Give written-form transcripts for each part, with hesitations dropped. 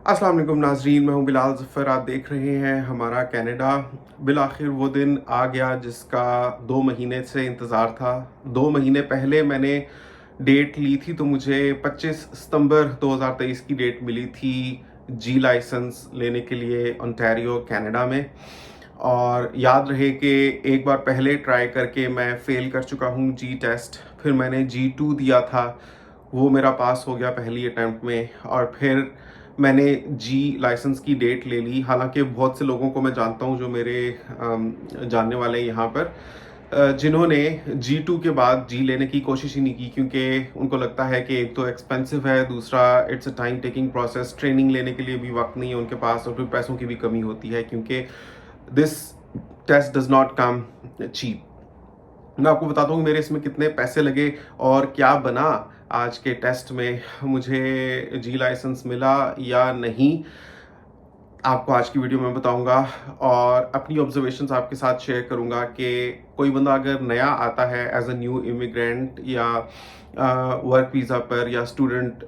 अस्सलाम वालेकुम नाजरीन, मैं हूं बिलाल ज़फ़र। आप देख रहे हैं हमारा कनाडा। बिल आखिर वो दिन आ गया जिसका 2 महीने से इंतज़ार था। 2 महीने पहले मैंने डेट ली थी, तो मुझे 25 सितंबर 2023 की डेट मिली थी जी लाइसेंस लेने के लिए ओंटारियो कनाडा में। और याद रहे कि एक बार पहले ट्राई करके मैं फ़ेल कर चुका हूँ जी टेस्ट। फिर मैंने जी2 दिया था, वो मेरा पास हो गया पहली अटेम्प्ट में। और फिर मैंने जी लाइसेंस की डेट ले ली। हालांकि बहुत से लोगों को मैं जानता हूँ जो मेरे जानने वाले हैं यहाँ पर, जिन्होंने जी2 के बाद जी लेने की कोशिश ही नहीं की, क्योंकि उनको लगता है कि एक तो एक्सपेंसिव है, दूसरा it's a time taking process, training लेने के लिए भी वक्त नहीं है उनके पास, और फिर पैसों की भी कमी होती है क्योंकि this test does not come cheap. मैं आपको बताता हूँ मेरे इसमें कितने पैसे लगे और क्या बना। आज के टेस्ट में मुझे जी लाइसेंस मिला या नहीं, आपको आज की वीडियो में बताऊंगा। और अपनी ऑब्जर्वेशंस आपके साथ शेयर करूंगा कि कोई बंदा अगर नया आता है एज अ न्यू इमिग्रेंट या वर्क वीज़ा पर या स्टूडेंट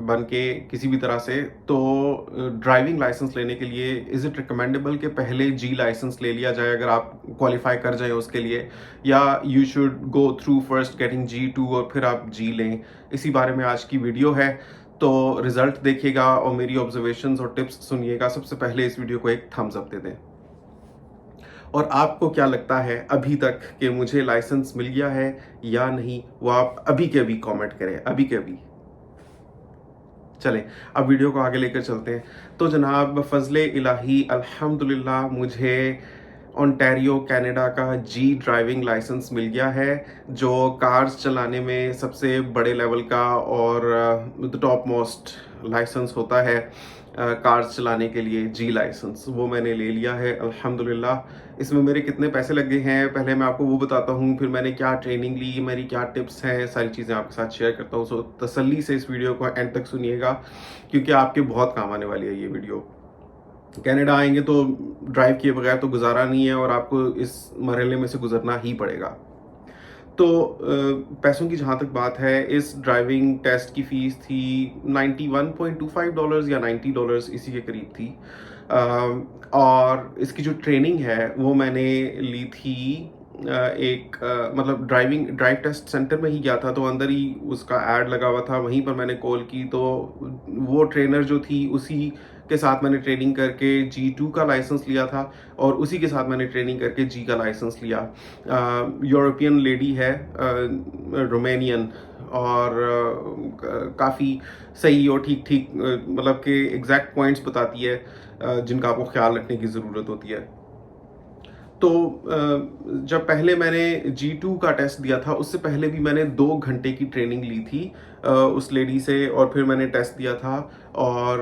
बन के किसी भी तरह से, तो ड्राइविंग लाइसेंस लेने के लिए इज़ इट रिकमेंडेबल कि पहले जी लाइसेंस ले लिया जाए अगर आप क्वालिफाई कर जाए उसके लिए, या you should go through first getting G2 और फिर आप जी लें। इसी बारे में आज की वीडियो है, तो रिजल्ट देखिएगा और मेरी ऑब्जर्वेशंस और टिप्स सुनिएगा। सबसे पहले इस वीडियो को एक थम्स अप दे दें। और आपको क्या लगता है अभी तक कि मुझे लाइसेंस मिल गया है या नहीं, वो आप अभी के अभी कमेंट करें, अभी के अभी। चलें, अब वीडियो को आगे लेकर चलते हैं। तो जनाब, फजले इलाही अल्हम्दुलिल्लाह मुझे ओंटारियो कनाडा का जी ड्राइविंग लाइसेंस मिल गया है, जो कार्स चलाने में सबसे बड़े लेवल का और द टॉप मोस्ट लाइसेंस होता है। कार्स चलाने के लिए जी लाइसेंस वो मैंने ले लिया है अल्हम्दुलिल्लाह। इसमें मेरे कितने पैसे लगे हैं पहले मैं आपको वो बताता हूँ, फिर मैंने क्या ट्रेनिंग ली, मेरी क्या टिप्स हैं, सारी चीज़ें आपके साथ शेयर करता हूँ। सो तसल्ली से इस वीडियो को एंड तक सुनिएगा, क्योंकि आपके बहुत काम आने वाली है ये वीडियो। कनाडा आएंगे तो ड्राइव किए बगैर तो गुजारा नहीं है, और आपको इस मरहले में से गुजरना ही पड़ेगा। तो पैसों की जहाँ तक बात है, इस ड्राइविंग टेस्ट की फ़ीस थी $91.25 या $90 इसी के करीब थी। और इसकी जो ट्रेनिंग है वो मैंने ली थी एक मतलब ड्राइव टेस्ट सेंटर में ही गया था, तो अंदर ही उसका ऐड लगा हुआ था, वहीं पर मैंने कॉल की। तो वो ट्रेनर जो थी उसी के साथ मैंने ट्रेनिंग करके जी2 का लाइसेंस लिया था, और उसी के साथ मैंने ट्रेनिंग करके जी का लाइसेंस लिया। यूरोपियन लेडी है, रोमेनियन, और काफ़ी सही और ठीक ठीक मतलब कि एग्जैक्ट पॉइंट्स बताती है जिनका आपको ख्याल रखने की ज़रूरत होती है। तो जब पहले मैंने जी2 का टेस्ट दिया था, उससे पहले भी मैंने 2 घंटे की ट्रेनिंग ली थी उस लेडी से, और फिर मैंने टेस्ट दिया था। और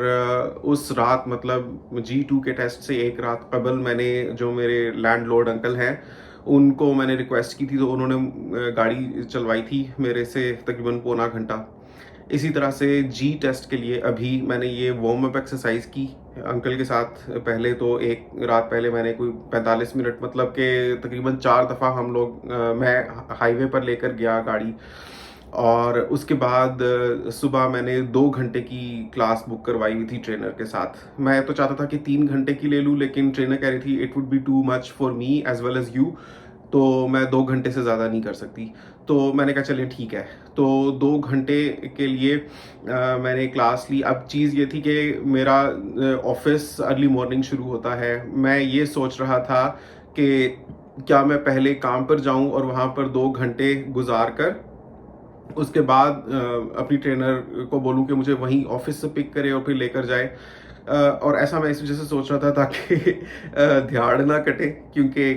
उस रात मतलब जी2 के टेस्ट से एक रात कबल मैंने, जो मेरे लैंडलॉर्ड अंकल हैं, उनको मैंने रिक्वेस्ट की थी, तो उन्होंने गाड़ी चलवाई थी मेरे से तकरीबन पौना घंटा। इसी तरह से जी टेस्ट के लिए अभी मैंने ये वार्म अप एक्सरसाइज की अंकल के साथ। पहले तो एक रात पहले मैंने कोई 45 मिनट, मतलब कि तकरीबन 4 दफ़ा हम लोग मैं हाईवे पर लेकर गया गाड़ी। और उसके बाद सुबह मैंने 2 घंटे की क्लास बुक करवाई हुई थी ट्रेनर के साथ। मैं तो चाहता था कि 3 घंटे की ले लूँ, लेकिन ट्रेनर कह रही थी it would be too much for me as well as you, तो मैं 2 घंटे से ज़्यादा नहीं कर सकती। तो मैंने कहा चलिए ठीक है। तो 2 घंटे के लिए मैंने क्लास ली। अब चीज़ ये थी कि मेरा ऑफिस अर्ली मॉर्निंग शुरू होता है। मैं ये सोच रहा था कि क्या मैं पहले काम पर जाऊं और वहां पर 2 घंटे गुजार कर उसके बाद अपनी ट्रेनर को बोलूं कि मुझे वहीं ऑफिस से पिक करे और फिर लेकर जाए। और ऐसा मैं इस वजह से सोच रहा था ताकि ध्यान ना कटे, क्योंकि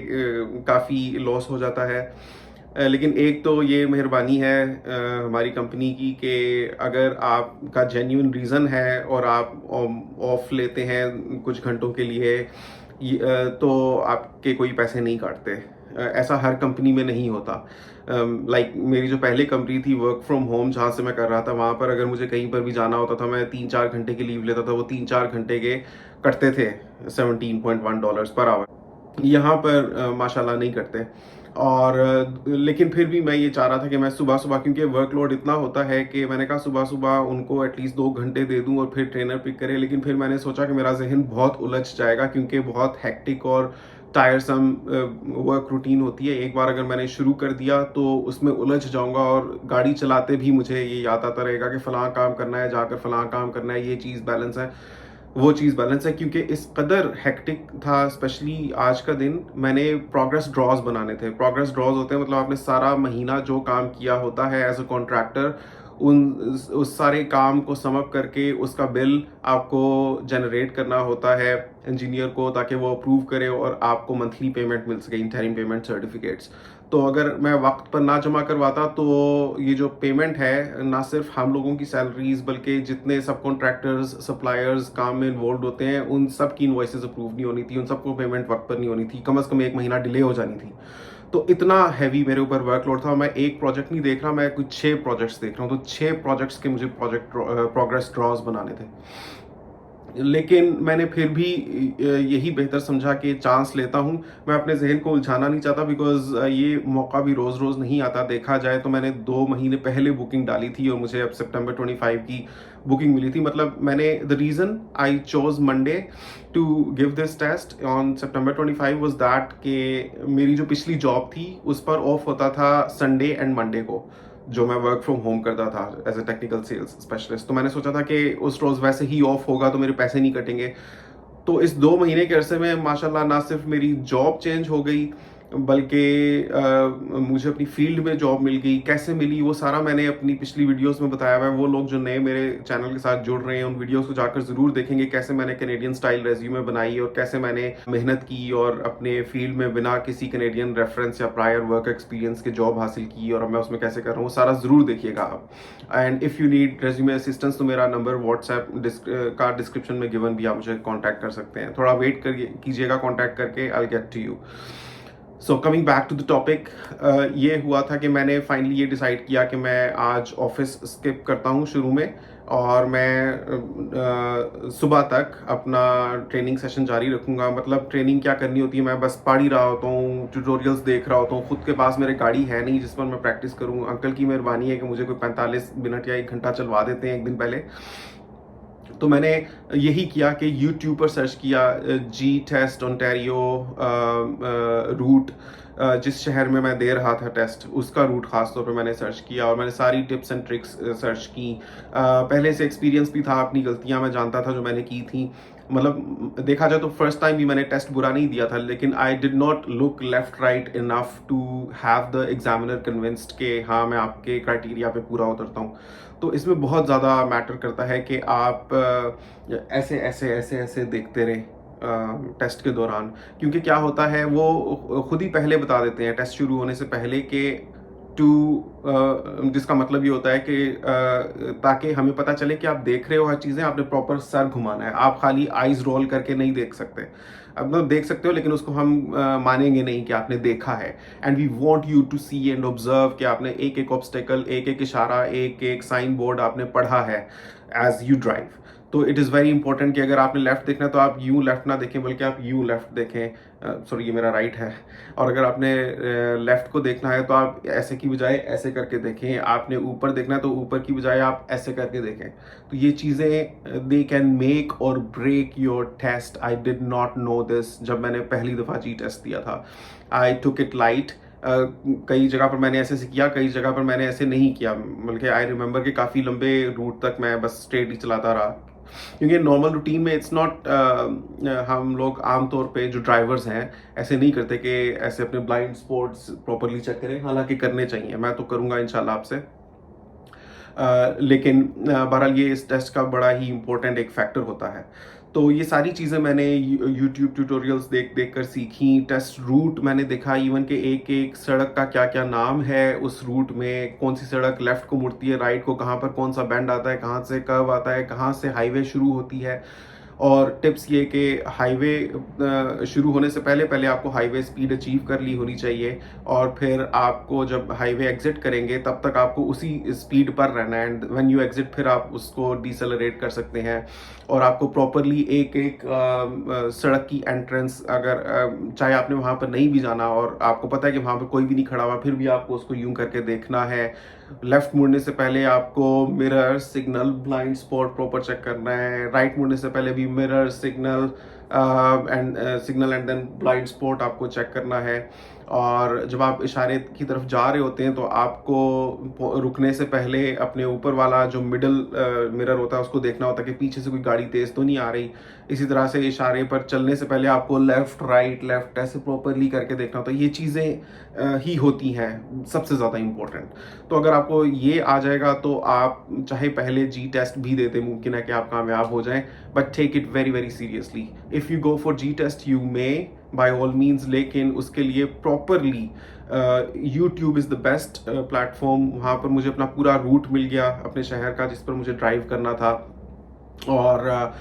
काफ़ी लॉस हो जाता है। लेकिन एक तो ये मेहरबानी है हमारी कंपनी की कि अगर आपका जेन्युइन रीज़न है और आप ऑफ लेते हैं कुछ घंटों के लिए, तो आपके कोई पैसे नहीं काटते। ऐसा हर कंपनी में नहीं होता। लाइक मेरी जो पहले कंपनी थी वर्क फ्रॉम होम, जहाँ से मैं कर रहा था, वहाँ पर अगर मुझे कहीं पर भी जाना होता था, मैं 3-4 घंटे की लीव लेता था, वो 3-4 घंटे के कटते थे $17.1 पर आवर। यहाँ पर माशाल्लाह नहीं करते। और लेकिन फिर भी मैं ये चाह रहा था कि मैं सुबह-सुबह, क्योंकि वर्कलोड इतना होता है कि मैंने कहा सुबह-सुबह उनको एटलीस्ट 2 घंटे दे दूँ और फिर ट्रेनर पिक करे। लेकिन फिर मैंने सोचा कि मेरा ज़हन बहुत उलझ जाएगा, क्योंकि बहुत हेक्टिक और टायरसम वर्क रूटीन होती है। एक बार अगर मैंने शुरू कर दिया तो उसमें उलझ जाऊँगा, और गाड़ी चलाते भी मुझे ये याद आता रहेगा कि फ़लाँ काम करना है, जाकर फ़लाँ काम करना है, ये चीज़ बैलेंस है, वो चीज़ बैलेंस है। क्योंकि इस कदर हेक्टिक था, स्पेशली आज का दिन। मैंने प्रोग्रेस ड्रॉज बनाने थे। प्रोग्रेस ड्रॉज होते हैं मतलब आपने सारा महीना जो काम किया होता है एज अ कॉन्ट्रैक्टर, उस सारे काम को सम अप करके उसका बिल आपको जनरेट करना होता है इंजीनियर को, ताकि वो अप्रूव करे और आपको मंथली पेमेंट मिल सके, इंटरिम पेमेंट सर्टिफिकेट्स। तो अगर मैं वक्त पर ना जमा करवाता तो ये जो पेमेंट है, ना सिर्फ हम लोगों की सैलरीज बल्कि जितने सब कॉन्ट्रैक्टर्स सप्लायर्स काम में इन्वॉल्व होते हैं, उन सब की इनवॉइसेस अप्रूव नहीं होनी थी, उन सबको पेमेंट वक्त पर नहीं होनी थी, कम से कम 1 महीना डिले हो जानी थी। तो इतना हैवी मेरे ऊपर वर्कलोड था। मैं एक प्रोजेक्ट नहीं देख रहा, मैं कुछ 6 प्रोजेक्ट्स देख रहा हूँ। तो 6 प्रोजेक्ट्स के मुझे प्रोग्रेस ड्रॉज बनाने थे। लेकिन मैंने फिर भी यही बेहतर समझा कि चांस लेता हूँ। मैं अपने ज़हन को उलझाना नहीं चाहता, बिकॉज़ ये मौका भी रोज़-रोज़ नहीं आता। देखा जाए तो मैंने 2 महीने पहले बुकिंग डाली थी और मुझे अब सितंबर 25 की बुकिंग मिली थी। मतलब मैंने the reason I chose Monday to give this test on सितंबर 25 वाज़ दैट कि मेरी जो पिछली जॉब थी उस पर ऑफ होता था संडे एंड मंडे को, जो मैं वर्क फ्रॉम होम करता था as a technical sales specialist. तो मैंने सोचा था कि उस रोज़ वैसे ही ऑफ होगा तो मेरे पैसे नहीं कटेंगे। तो इस 2 महीने के अरसे में माशाल्लाह ना सिर्फ मेरी जॉब चेंज हो गई, बल्कि मुझे अपनी फील्ड में जॉब मिल गई। कैसे मिली वो सारा मैंने अपनी पिछली वीडियोस में बताया हुआ है। वो लोग जो नए मेरे चैनल के साथ जुड़ रहे हैं उन वीडियोस को जाकर ज़रूर देखेंगे, कैसे मैंने कैनेडियन स्टाइल रेज्यूमे बनाई और कैसे मैंने मेहनत की और अपने फील्ड में बिना किसी कैनेडियन रेफरेंस या प्रायर वर्क एक्सपीरियंस के जॉब हासिल की, और अब मैं उसमें कैसे कर रहा हूँ, वो सारा ज़रूर देखिएगा आप। And if you need resume assistance तो मेरा नंबर व्हाट्सएप का डिस्क्रिप्शन में गिवन भी, आप मुझे कॉन्टैक्ट कर सकते हैं। थोड़ा वेट कीजिएगा कॉन्टैक्ट करके, I will get to you. So coming back to the topic, ये हुआ था कि मैंने फाइनली ये डिसाइड किया कि मैं आज ऑफिस स्किप करता हूँ शुरू में, और मैं सुबह तक अपना ट्रेनिंग सेशन जारी रखूँगा। मतलब ट्रेनिंग क्या करनी होती है, मैं बस पढ़ ही रहा होता हूँ, ट्यूटोरियल्स देख रहा होता हूँ। खुद के पास मेरे गाड़ी है नहीं जिस पर मैं प्रैक्टिस करूँ। अंकल की मेहरबानी है कि मुझे कोई 45 मिनट या 1 घंटा चलवा देते हैं एक दिन पहले। तो मैंने यही किया कि यूट्यूब पर सर्च किया जी टेस्ट ओंटारियो रूट, जिस शहर में मैं दे रहा था टेस्ट उसका रूट खास तौर पे मैंने सर्च किया, और मैंने सारी टिप्स एंड ट्रिक्स सर्च की। पहले से एक्सपीरियंस भी था, अपनी गलतियां मैं जानता था जो मैंने की थी। मतलब देखा जाए तो फर्स्ट टाइम भी मैंने टेस्ट बुरा नहीं दिया था, लेकिन I did not look left right enough to have the examiner convinced कि हाँ मैं आपके क्राइटेरिया पे पूरा उतरता हूँ। तो इसमें बहुत ज़्यादा मैटर करता है कि आप ऐसे ऐसे ऐसे ऐसे देखते रहें टेस्ट के दौरान। क्योंकि क्या होता है, वो खुद ही पहले बता देते हैं टेस्ट शुरू होने से पहले कि टू जिसका मतलब ये होता है कि ताकि हमें पता चले कि आप देख रहे हो हर चीज़ें, आपने प्रॉपर सर घुमाना है, आप खाली आइज रोल करके नहीं देख सकते। अब मतलब देख सकते हो लेकिन उसको हम मानेंगे नहीं कि आपने देखा है। And we want you to see and observe कि आपने एक एक ऑब्स्टेकल, एक एक इशारा, एक एक साइन बोर्ड आपने पढ़ा है एज यू ड्राइव। तो इट इज़ वेरी इंपॉर्टेंट कि अगर आपने लेफ्ट देखना है तो आप यूं लेफ्ट ना देखें, बल्कि आप यूं लेफ्ट देखें। सॉरी, ये मेरा राइट है। और अगर आपने लेफ्ट को देखना है तो आप ऐसे की बजाय ऐसे करके देखें। आपने ऊपर देखना है तो ऊपर की बजाय आप ऐसे करके देखें। तो ये चीज़ें they can make or break your test. I did not know this जब मैंने पहली दफ़ा जी टेस्ट दिया था। I took it light. कई जगह पर मैंने ऐसे किया, कई जगह पर मैंने ऐसे नहीं किया। बल्कि आई रिमेंबर कि काफ़ी लंबे रूट तक मैं बस स्ट्रेट ही चलाता रहा, क्योंकि नॉर्मल रूटीन में इट्स नॉट, हम लोग आमतौर पे जो ड्राइवर्स हैं ऐसे नहीं करते कि ऐसे अपने ब्लाइंड स्पॉट्स प्रॉपरली चेक करें। हालांकि करने चाहिए, मैं तो करूँगा इंशाल्लाह आपसे। लेकिन बहरहाल ये इस टेस्ट का बड़ा ही इम्पोर्टेंट एक फैक्टर होता है। तो ये सारी चीज़ें मैंने यूट्यूब ट्यूटोरियल्स देख देख कर सीखी। टेस्ट रूट मैंने देखा, इवन के एक एक सड़क का क्या क्या नाम है, उस रूट में कौन सी सड़क लेफ़्ट को मुड़ती है, राइट को कहाँ पर कौन सा बैंड आता है, कहाँ से कर्व आता है, कहाँ से हाईवे शुरू होती है। और टिप्स ये कि हाईवे शुरू होने से पहले पहले आपको हाईवे स्पीड अचीव कर ली होनी चाहिए, और फिर आपको जब हाईवे एग्जिट करेंगे तब तक आपको उसी स्पीड पर रहना है, एंड व्हेन यू एग्जिट फिर आप उसको डिसेलरेट कर सकते हैं। और आपको प्रॉपरली एक एक सड़क की एंट्रेंस, अगर चाहे आपने वहाँ पर नहीं भी जाना और आपको पता है कि वहाँ पर कोई भी नहीं खड़ा हुआ, फिर भी आपको उसको यूं करके देखना है। लेफ्ट मुड़ने से पहले आपको mirror signal blind spot proper check करना है, राइट मुड़ने से पहले भी mirror signal and then blind spot आपको चेक करना है। और जब आप इशारे की तरफ जा रहे होते हैं तो आपको रुकने से पहले अपने ऊपर वाला जो मिडल मिरर होता है उसको देखना होता है कि पीछे से कोई गाड़ी तेज तो नहीं आ रही। इसी तरह से इशारे पर चलने से पहले आपको लेफ्ट ऐसे प्रॉपरली करके देखना होता है। ये चीज़ें ही होती हैं सबसे ज़्यादा इम्पोर्टेंट। तो अगर आपको ये आ जाएगा तो आप चाहे पहले जी टेस्ट भी देते, मुमकिन है कि आप कामयाब हो जाएं, but take it very very seriously. If you go for G test you may by all means, लेकिन उसके लिए properly YouTube is the best platform. वहाँ पर मुझे अपना पूरा रूट मिल गया अपने शहर का जिस पर मुझे ड्राइव करना था, और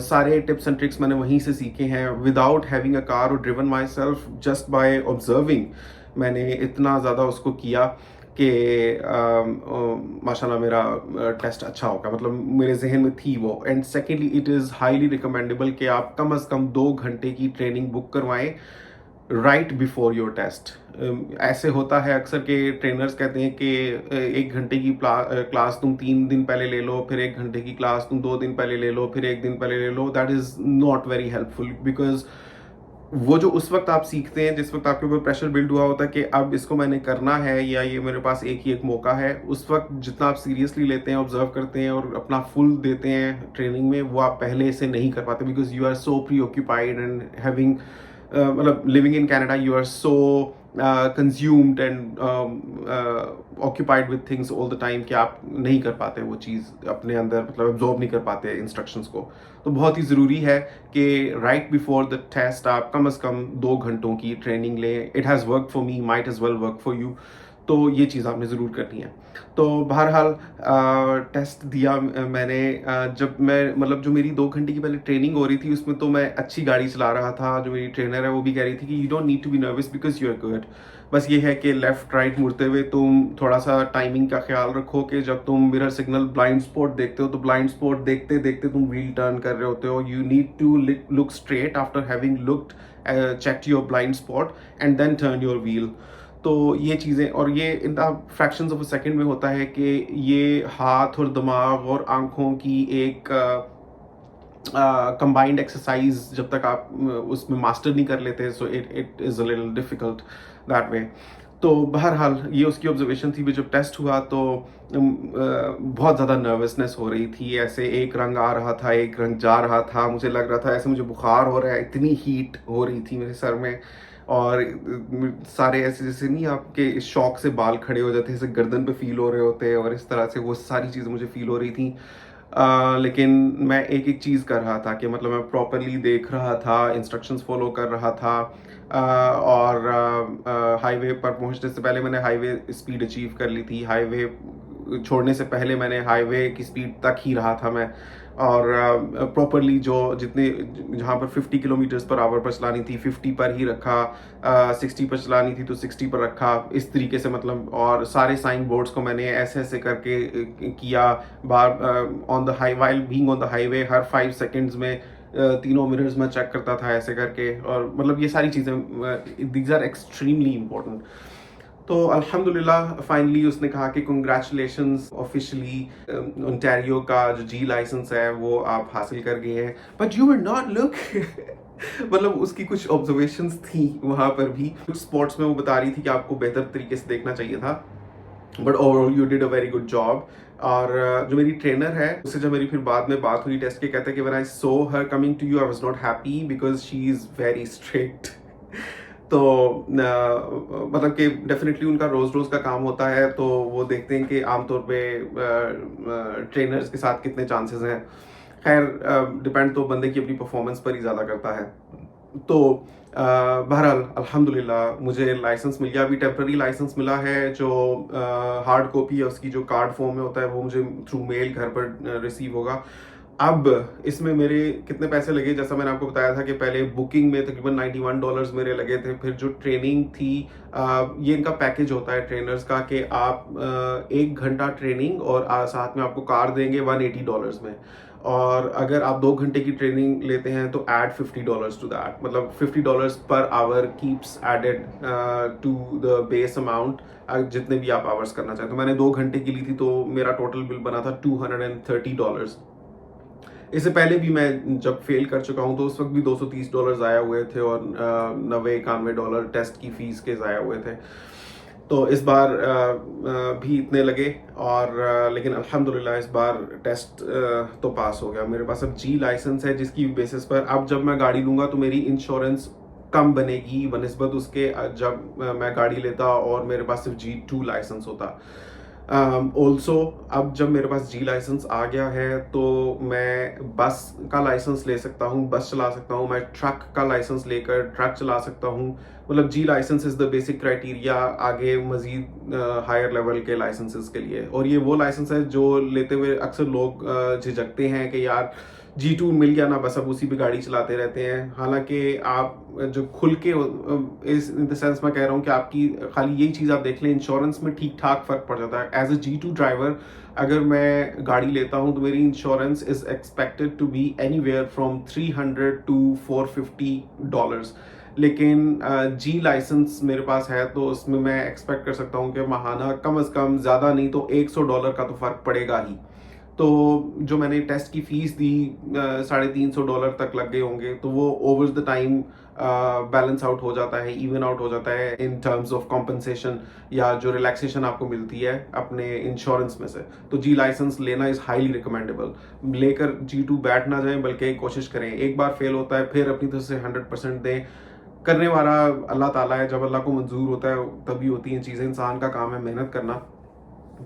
सारे टिप्स एंड ट्रिक्स मैंने वहीं से सीखे हैं विदाउट हैविंग अ कार और driven my self, just by observing. मैंने इतना ज़्यादा उसको किया कि माशाल्लाह मेरा टेस्ट अच्छा होगा, मतलब मेरे जहन में थी वो। And secondly it is highly recommendable कि आप कम अज़ कम 2 घंटे की ट्रेनिंग बुक करवाएं राइट बिफोर योर टेस्ट। ऐसे होता है अक्सर के ट्रेनर्स कहते हैं कि 1 घंटे की क्लास तुम 3 दिन पहले ले लो, फिर 1 घंटे की क्लास तुम 2 दिन पहले ले लो, फिर 1 दिन पहले ले लो। That is not very helpful, because वो जो उस वक्त आप सीखते हैं जिस वक्त आपके ऊपर प्रेशर बिल्ड हुआ होता है कि अब इसको मैंने करना है या ये मेरे पास एक ही एक मौका है, उस वक्त जितना आप सीरियसली लेते हैं, ऑब्जर्व करते हैं और अपना फुल देते हैं ट्रेनिंग में, वो आप पहले से नहीं कर पाते, because you are so preoccupied and having मतलब living in Canada, you are so consumed and occupied with things all the time कि आप नहीं कर पाते वो चीज़ अपने अंदर, मतलब एब्जॉर्ब नहीं कर पाते इंस्ट्रक्शंस को। तो बहुत ही ज़रूरी है कि राइट बिफोर द टेस्ट आप कम अज़ कम 2 घंटों की ट्रेनिंग लें। It has work for me, might as well work for you. तो ये चीज़ आपने ज़रूर करनी है। तो बहरहाल टेस्ट दिया मैंने। जब मैं मतलब जो मेरी 2 घंटे की पहले ट्रेनिंग हो रही थी उसमें तो मैं अच्छी गाड़ी चला रहा था। जो मेरी ट्रेनर है वो भी कह रही थी कि you don't need to be nervous because you are good. बस ये है कि लेफ्ट राइट मुड़ते हुए तुम थोड़ा सा टाइमिंग का ख्याल रखो कि जब तुम मिरर सिग्नल ब्लाइंड स्पॉट देखते हो तो ब्लाइंड स्पॉट देखते देखते तुम व्हील टर्न कर रहे होते हो। You need to look straight after having looked checked your blind spot and then turn your wheel. तो ये चीज़ें, और ये in the fractions of a second में होता है कि ये हाथ और दिमाग और आंखों की एक कंबाइंड एक्सरसाइज जब तक आप उसमें मास्टर नहीं कर लेते, so it is a little difficult that way. तो बहरहाल ये उसकी ऑब्जर्वेशन थी। भी जब टेस्ट हुआ तो बहुत ज़्यादा नर्वसनेस हो रही थी, ऐसे एक रंग आ रहा था एक रंग जा रहा था, मुझे लग रहा था ऐसे मुझे बुखार हो रहा है, इतनी हीट हो रही थी मेरे सर में। और सारे ऐसे जैसे नहीं आपके शौक से बाल खड़े हो जाते हैं, जैसे गर्दन पे फील हो रहे होते हैं, और इस तरह से वो सारी चीज़ें मुझे फील हो रही थी। लेकिन मैं एक एक चीज़ कर रहा था कि मतलब मैं प्रॉपरली देख रहा था, इंस्ट्रक्शंस फॉलो कर रहा था। और हाईवे पर पहुंचने से पहले मैंने हाईवे स्पीड अचीव कर ली थी। हाईवे छोड़ने से पहले मैंने हाईवे की स्पीड तक ही रहा था मैं। और प्रॉपरली जो जितने जहाँ पर 50 किलोमीटर्स पर आवर पर चलानी थी 50 पर ही रखा, 60 पर चलानी थी तो 60 पर रखा, इस तरीके से मतलब। और सारे साइन बोर्ड्स को मैंने ऐसे ऐसे करके किया। बार on the high while being on the highway हर 5 सेकंड्स में तीनों मिरर्स में चेक करता था ऐसे करके। और मतलब ये सारी चीज़ें दीज आर एक्सट्रीमली इम्पोर्टेंट। तो अल्हम्दुलिल्लाह फाइनली उसने कहा कि कंग्रेचुलेशंस, ऑफिशियली ओंटारियो का जो जी लाइसेंस है वो आप हासिल कर गए हैं। But you will not look मतलब उसकी कुछ ऑब्जर्वेशंस थी वहाँ पर भी। कुछ स्पॉट्स में वो बता रही थी कि आपको बेहतर तरीके से देखना चाहिए था, but overall you did a very good job. और जो मेरी ट्रेनर है उससे जब मेरी फिर बाद में बात हुई टेस्ट के, कहते हैं कि when I saw her coming to you I was not happy because she is very strict. तो मतलब कि डेफिनेटली उनका रोज़ रोज़ का काम होता है, तो वो देखते हैं कि आमतौर पे ट्रेनर्स के साथ कितने चांसेस हैं। खैर डिपेंड तो बंदे की अपनी परफॉर्मेंस पर ही ज़्यादा करता है। तो बहरहाल अल्हम्दुलिल्लाह मुझे लाइसेंस मिल गया। अभी टेम्पररी लाइसेंस मिला है, जो हार्ड कॉपी है उसकी जो कार्ड फॉर्म में होता है वो मुझे थ्रू मेल घर पर रिसीव होगा। अब इसमें मेरे कितने पैसे लगे, जैसा मैंने आपको बताया था कि पहले बुकिंग में तकरीबन $91 मेरे लगे थे। फिर जो ट्रेनिंग थी, ये इनका पैकेज होता है ट्रेनर्स का कि आप 1 घंटा ट्रेनिंग और साथ में आपको कार देंगे $180 में। और अगर आप 2 घंटे की ट्रेनिंग लेते हैं तो ऐड $50 टू दैट, मतलब $50 per hour keeps added to the base amount, जितने भी आप आवर्स करना चाहें। तो मैंने 2 घंटे की ली थी तो मेरा टोटल बिल बना था $230। इससे पहले भी मैं जब फेल कर चुका हूँ तो उस वक्त भी $230 ज़ाया हुए थे और 90-91 टेस्ट की फीस के ज़ाया हुए थे। तो इस बार भी इतने लगे और लेकिन अल्हम्दुलिल्लाह इस बार टेस्ट तो पास हो गया। मेरे पास अब जी लाइसेंस है, जिसकी बेसिस पर अब जब मैं गाड़ी लूँगा तो मेरी इंश्योरेंस कम बनेगी बनस्बत उसके जब मैं गाड़ी लेता और मेरे पास सिर्फ G2 लाइसेंस होता। ऑल्सो अब जब मेरे पास जी लाइसेंस आ गया है तो मैं बस का लाइसेंस ले सकता हूँ, बस चला सकता हूँ, मैं ट्रक का लाइसेंस लेकर ट्रक चला सकता हूँ। मतलब G licence is the basic criteria आगे मज़ीद हायर लेवल के लाइसेंसेस के लिए। और ये वो लाइसेंस है जो लेते हुए अक्सर लोग झिझकते हैं कि यार G2 मिल गया ना, बस अब उसी पे गाड़ी चलाते रहते हैं। हालांकि आप जो खुल के इस इन द सेंस मैं कह रहा हूँ कि आपकी खाली यही चीज़ आप देख लें, इंश्योरेंस में ठीक ठाक फ़र्क पड़ जाता है। एज अ G2 ड्राइवर अगर मैं गाड़ी लेता हूँ तो मेरी insurance is expected to be anywhere from $300 to $450। लेकिन जी लाइसेंस मेरे पास है तो उसमें मैं एक्सपेक्ट कर सकता हूँ कि माहाना कम अज़ कम, ज़्यादा नहीं तो $100 का तो फ़र्क पड़ेगा ही। तो जो मैंने टेस्ट की फ़ीस दी $350 तक लग गए होंगे, तो वो over the time balance out हो जाता है, इवन आउट हो जाता है इन टर्म्स ऑफ कॉम्पनसेशन या जो रिलैक्सेशन आपको मिलती है अपने इंश्योरेंस में से। तो जी लाइसेंस लेना इज़ हाईली रिकमेंडेबल। लेकर G2 बैठ ना जाएं, बल्कि कोशिश करें। एक बार फेल होता है फिर अपनी तरफ से 100% दें। करने वाला अल्लाह ताला है, जब अल्लाह को मंजूर होता है तभी होती हैं चीज़ें। इंसान का काम है मेहनत करना,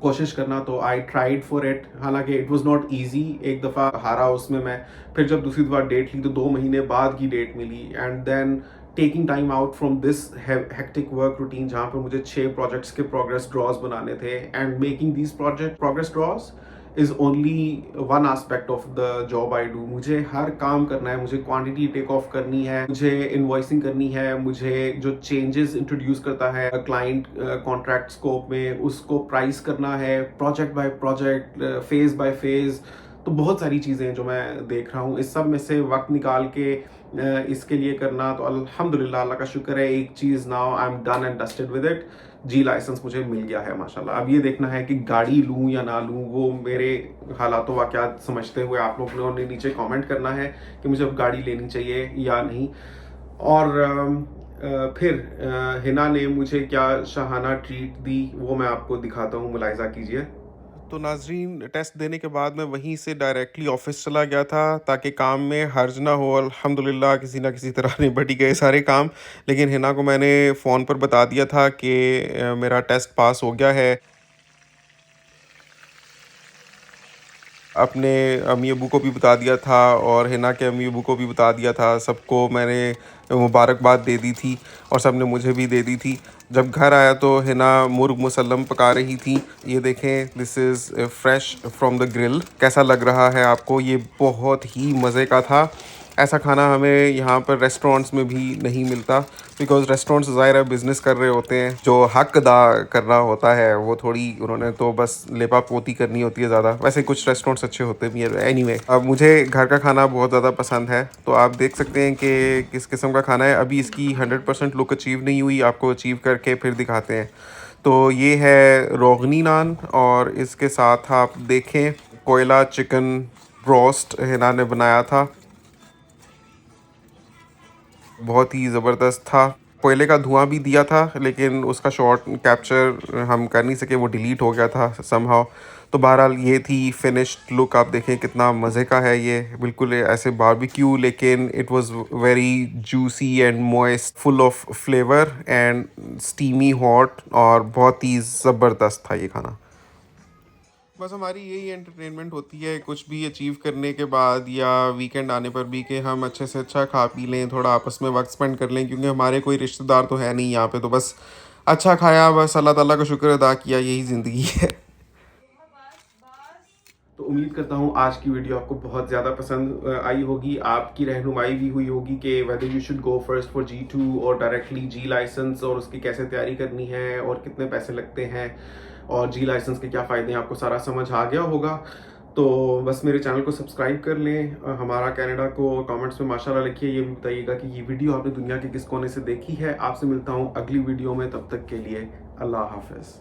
कोशिश करना। तो आई ट्राइड फॉर इट, हालांकि इट वाज नॉट इजी। एक दफ़ा हारा उसमें मैं, फिर जब दूसरी दफ़ा डेट ली तो 2 महीने बाद की डेट मिली। And then taking time out from this hectic work routine जहाँ पर मुझे 6 प्रोजेक्ट्स के प्रोग्रेस ड्रॉज बनाने थे, and making these project progress draws is only one aspect of the job I do. मुझे हर काम करना है, मुझे क्वांटिटी टेक ऑफ करनी है, मुझे इन्वॉइसिंग करनी है, मुझे जो चेंजेस इंट्रोड्यूस करता है क्लाइंट कॉन्ट्रैक्ट स्कोप में उसको प्राइस करना है, project by project, phase by phase. तो बहुत सारी चीज़ें हैं जो मैं देख रहा हूँ। इस सब में से वक्त निकाल के इसके लिए करना, तो अल्हम्दुलिल्लाह अल्लाह का शुक्र है, एक चीज़ now I am done and dusted with it. G licence मुझे मिल गया है माशाल्लाह। अब ये देखना है कि गाड़ी लूँ या ना लूँ, वो मेरे हालात वाक़यात समझते हुए आप लोगों ने नीचे कमेंट करना है कि मुझे अब गाड़ी लेनी चाहिए या नहीं। और फिर हिना ने मुझे क्या शाहाना ट्रीट दी वो मैं आपको दिखाता हूँ, मुलाहिज़ा कीजिए। तो नाजरीन, टेस्ट देने के बाद मैं वहीं से डायरेक्टली ऑफिस चला गया था ताकि काम में हर्ज ना हो। अल्हम्दुलिल्लाह किसी ना किसी तरह निपट ही गए सारे काम। लेकिन हिना को मैंने फ़ोन पर बता दिया था कि मेरा टेस्ट पास हो गया है। अपने अम्मी अबू को भी बता दिया था और हिना के अम्मी अबू को भी बता दिया था। सबको मैंने मुबारकबाद दे दी थी और सब ने मुझे भी दे दी थी। जब घर आया तो हिना मुर्ग मुसल्लम पका रही थी। ये देखें, this is fresh from the grill. कैसा लग रहा है आपको? ये बहुत ही मज़े का था। ऐसा खाना हमें यहाँ पर रेस्टोरेंट्स में भी नहीं मिलता, बिकॉज़ रेस्टोरेंट्स ज़ाहिर है बिज़नेस कर रहे होते हैं। जो हक अदा करना होता है वो थोड़ी उन्होंने तो बस लेपा पोती करनी होती है ज़्यादा। वैसे कुछ रेस्टोरेंट्स अच्छे होते भी हैं। एनीवे, अब मुझे घर का खाना बहुत ज़्यादा पसंद है, तो आप देख सकते हैं कि किस किस्म का खाना है। अभी इसकी 100% लुक अचीव नहीं हुई, आपको अचीव करके फिर दिखाते हैं। तो ये है रोगनी नान और इसके साथ आप देखें कोयला चिकन रोस्ट हिना ने बनाया था, बहुत ही ज़बरदस्त था। कोयले का धुआं भी दिया था लेकिन उसका शॉट कैप्चर हम कर नहीं सके, वो डिलीट हो गया था समहाउ। तो बहरहाल ये थी फिनिश्ड लुक। आप देखें कितना मज़े का है ये, बिल्कुल ऐसे बारबेक्यू, लेकिन it was very juicy and moist, full of flavour and steamy hot, और बहुत ही ज़बरदस्त था ये खाना। बस हमारी यही एंटरटेनमेंट होती है कुछ भी अचीव करने के बाद या वीकेंड आने पर भी, कि हम अच्छे से अच्छा खा पी लें, थोड़ा आपस में वक्त स्पेंड कर लें, क्योंकि हमारे कोई रिश्तेदार तो है नहीं यहाँ पे। तो बस अच्छा खाया, बस अल्लाह ताला का शुक्र अदा किया, यही ज़िंदगी है। तो उम्मीद करता हूँ आज की वीडियो आपको बहुत ज़्यादा पसंद आई होगी, आपकी रहनुमाई भी हुई होगी कि whether you should go first for G2 और डायरेक्टली जी लाइसेंस, और उसकी कैसे तैयारी करनी है और कितने पैसे लगते हैं और जी लाइसेंस के क्या फ़ायदे हैं, आपको सारा समझ आ गया होगा। तो बस मेरे चैनल को सब्सक्राइब कर लें, हमारा कनाडा को कमेंट्स में माशाल्लाह लिखिए, ये भी बताइएगा कि ये वीडियो आपने दुनिया के किस कोने से देखी है। आपसे मिलता हूँ अगली वीडियो में, तब तक के लिए अल्लाह हाफ़िज़।